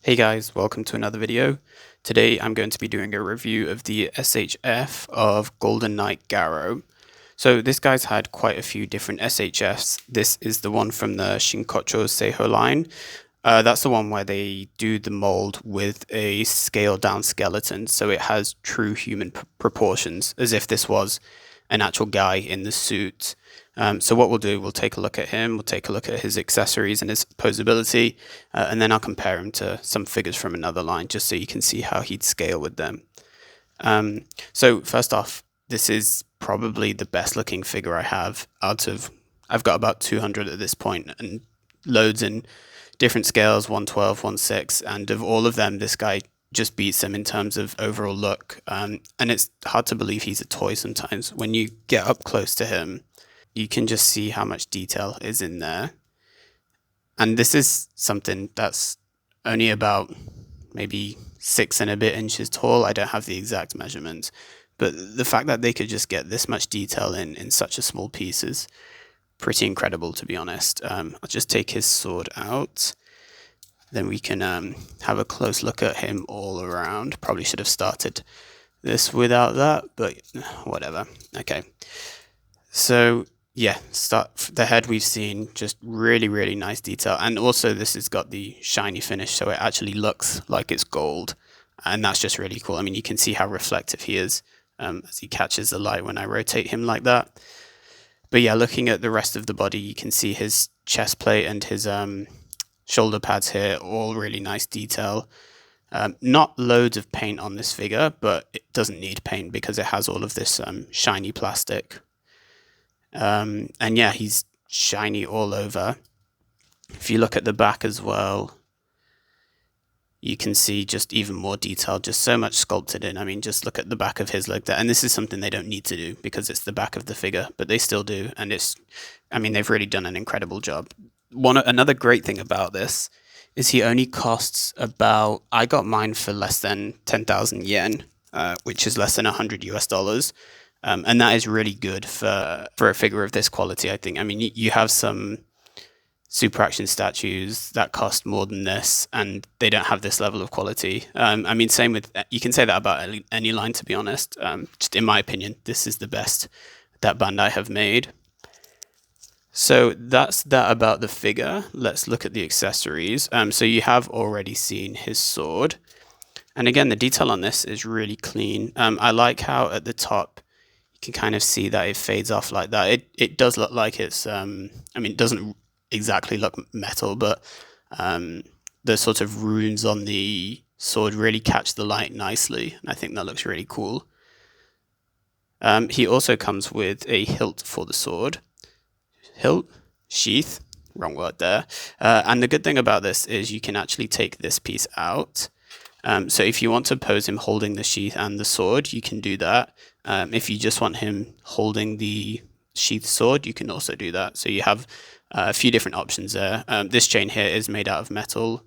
Hey guys, welcome to another video. Today I'm going to be doing a review of the SHF of Golden Knight Garo. So this guy's had quite a few different SHFs. This is the one from the Shinkocchou Seihou line. That's the one where they do the mold with a scaled down skeleton, so it has true human proportions, as if this was an actual guy in the suit. So what we'll do, we'll take a look at him, we'll take a look at his accessories and his posability, and then I'll compare him to some figures from another line, just so you can see how he'd scale with them. So first off, this is probably the best looking figure I have I've got about 200 at this point, and loads in different scales, 112, 1/6, and of all of them, this guy just beats them in terms of overall look. And it's hard to believe he's a toy sometimes. When you get up close to him, you can just see how much detail is in there. And this is something that's only about maybe 6 and a bit inches tall. I don't have the exact measurement, but the fact that they could just get this much detail in such a small piece is pretty incredible, to be honest. I'll just take his sword out. Then we can have a close look at him all around. Probably should have started this without that, but whatever. Okay. So yeah, start the head we've seen, just really nice detail. And also this has got the shiny finish, so it actually looks like it's gold. And that's just really cool. I mean, you can see how reflective he is as he catches the light when I rotate him like that. But yeah, looking at the rest of the body, you can see his chest plate and his shoulder pads here, all really nice detail. Not loads of paint on this figure, but it doesn't need paint because it has all of this shiny plastic. And yeah, he's shiny all over. If you look at the back as well, you can see just even more detail, just so much sculpted in. I mean, just look at the back of his leg there. And this is something they don't need to do because it's the back of the figure, but they still do. And they've really done an incredible job. Another great thing about this is he only costs about, I got mine for less than 10,000 yen, which is less than $100 US. And that is really good for a figure of this quality, I think. I mean, you have some super action statues that cost more than this, and they don't have this level of quality. I mean, same with, you can say that about any line, to be honest. Just in my opinion, this is the best that Bandai have made. So that's that about the figure. Let's look at the accessories. So you have already seen his sword. And again, the detail on this is really clean. I like how at the top, you can kind of see that it fades off like that. It does look like it's, I mean, it doesn't exactly look metal, but the sort of runes on the sword really catch the light nicely. And I think that looks really cool. He also comes with a hilt for the sword. Sheath, wrong word there. And the good thing about this is you can actually take this piece out. So if you want to pose him holding the sheath and the sword, you can do that. If you just want him holding the sheath sword, you can also do that. So you have a few different options there. This chain here is made out of metal.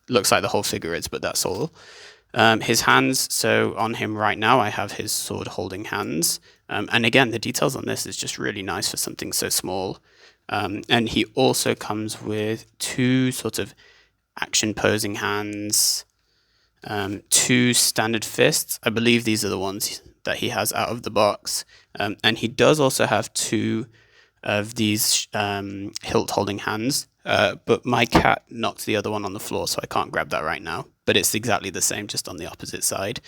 Looks like the whole figure is, but that's all. His hands, so on him right now, I have his sword holding hands. And again, the details on this is just really nice for something so small. And he also comes with 2 sort of action posing hands, 2 standard fists. I believe these are the ones that he has out of the box. And he does also have 2 of these hilt holding hands. But my cat knocked the other one on the floor, so I can't grab that right now. But it's exactly the same, just on the opposite side.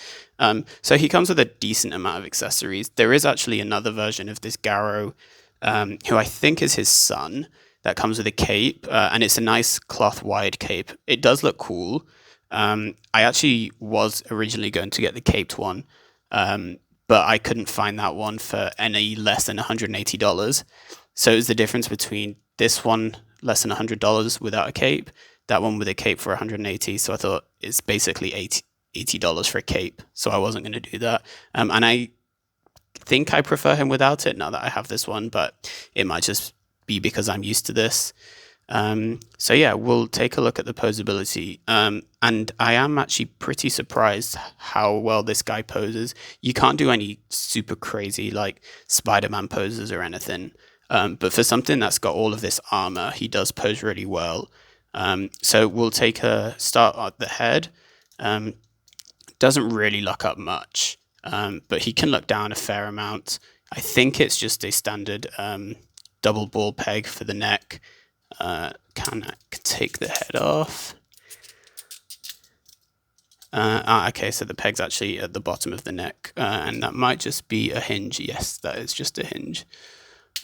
So he comes with a decent amount of accessories. There is actually another version of this Garo, who I think is his son, that comes with a cape. And it's a nice cloth wide cape. It does look cool. I actually was originally going to get the caped one, but I couldn't find that one for any less than $180. So it's the difference between this one less than $100 without a cape, that one with a cape for $180. So I thought it's basically $80 for a cape. So I wasn't going to do that. And I think I prefer him without it now that I have this one, but it might just be because I'm used to this. So yeah, we'll take a look at the posability. And I am actually pretty surprised how well this guy poses. You can't do any super crazy like Spider-Man poses or anything. But for something that's got all of this armor, he does pose really well. So we'll take a start at the head. Doesn't really look up much, but he can look down a fair amount. I think it's just a standard double ball peg for the neck. Can I take the head off? Okay, so the peg's actually at the bottom of the neck, and that might just be a hinge. Yes, that is just a hinge.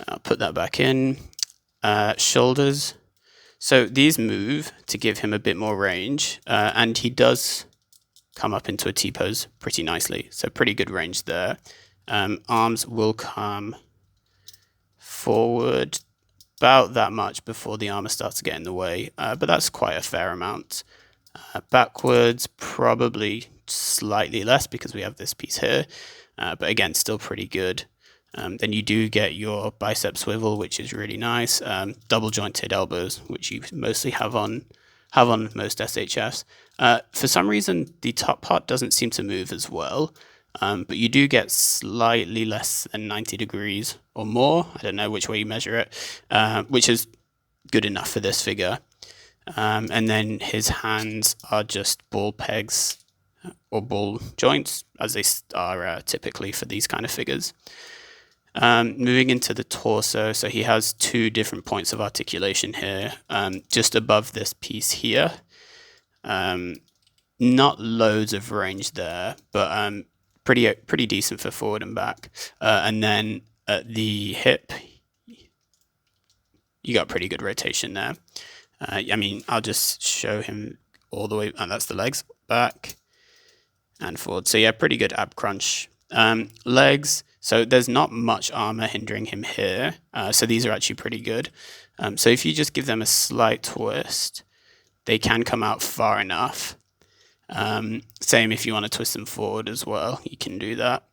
I'll put that back in. Shoulders. So these move to give him a bit more range, and he does come up into a T-pose pretty nicely. So pretty good range there. Arms will come forward about that much before the armor starts to get in the way, but that's quite a fair amount. Backwards, probably slightly less because we have this piece here, but again, still pretty good. Then you do get your bicep swivel, which is really nice. Double jointed elbows, which you mostly have on most SHFs. For some reason, the top part doesn't seem to move as well, but you do get slightly less than 90 degrees or more. I don't know which way you measure it, which is good enough for this figure. And then his hands are just ball pegs or ball joints, as they are typically for these kind of figures. Moving into the torso, so he has two different points of articulation here, just above this piece here. Not loads of range there, but pretty decent for forward and back. And then at the hip, you got pretty good rotation there. I mean, I'll just show him all the way, and that's the legs, back and forward. So yeah, pretty good ab crunch. Legs, so there's not much armor hindering him here. So these are actually pretty good. So if you just give them a slight twist, they can come out far enough. Same if you want to twist them forward as well, you can do that.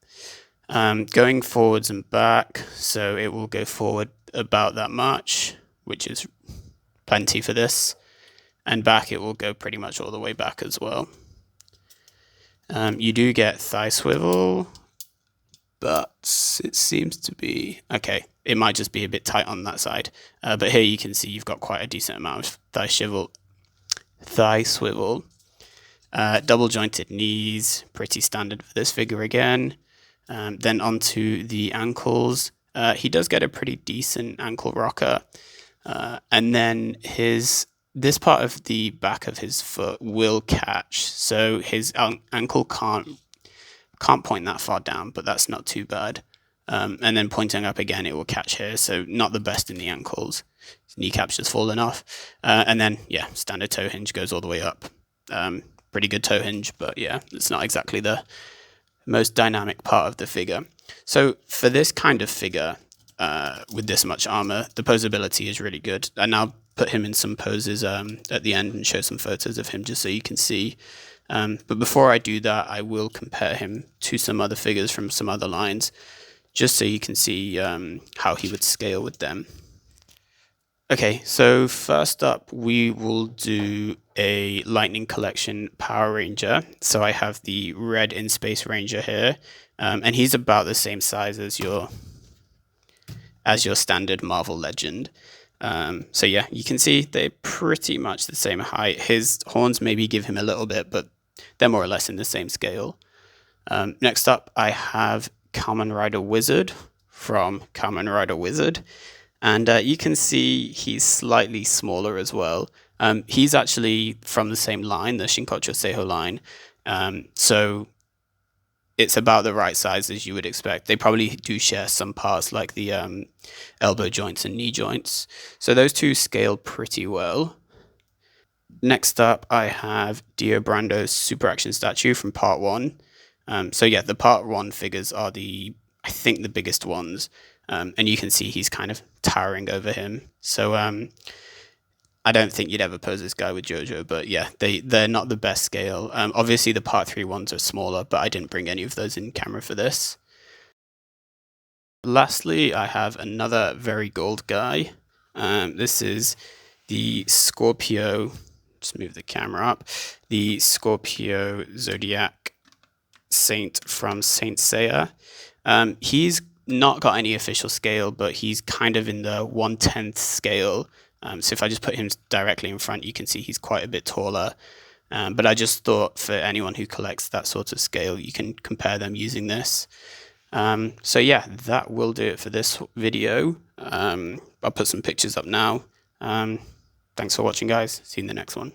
Going forwards and back, so it will go forward about that much, which is plenty for this, and back it will go pretty much all the way back as well. You do get thigh swivel, but it seems to be okay. It might just be a bit tight on that side, but here you can see you've got quite a decent amount of thigh swivel. Double jointed knees, pretty standard for this figure again. Then onto the ankles. He does get a pretty decent ankle rocker. And then this part of the back of his foot will catch, so his ankle can't point that far down, but that's not too bad. And then pointing up again, it will catch here, so not the best in the ankles. His kneecap's just fallen off. And then, yeah, standard toe hinge goes all the way up. Pretty good toe hinge, but yeah, it's not exactly the most dynamic part of the figure. So for this kind of figure, with this much armor, the posability is really good. And I'll put him in some poses at the end and show some photos of him just so you can see. But before I do that, I will compare him to some other figures from some other lines, just so you can see how he would scale with them. Okay, so first up, we will do a Lightning Collection Power Ranger. So I have the red In Space Ranger here, and he's about the same size as your standard Marvel Legend. So yeah, you can see they're pretty much the same height. His horns maybe give him a little bit, but they're more or less in the same scale. Next up, I have Kamen Rider Wizard from Kamen Rider Wizard. And you can see he's slightly smaller as well. He's actually from the same line, the Shinkocchou Seihou line. So it's about the right size as you would expect. They probably do share some parts like the elbow joints and knee joints. So those two scale pretty well. Next up, I have Dio Brando's Super Action Statue from Part 1. So yeah, the Part 1 figures are I think the biggest ones. And you can see he's kind of towering over him. So I don't think you'd ever pose this guy with JoJo, but yeah, they're not the best scale. Obviously, the Part 3 ones are smaller, but I didn't bring any of those in camera for this. Lastly, I have another very gold guy. This is the Scorpio. Just move the camera up. The Scorpio Zodiac Saint from Saint Seiya. He's not got any official scale, but he's kind of in the 1/10 scale. So if I just put him directly in front, you can see he's quite a bit taller. But I just thought for anyone who collects that sort of scale, you can compare them using this. So yeah, that will do it for this video. I'll put some pictures up now. Thanks for watching, guys. See you in the next one.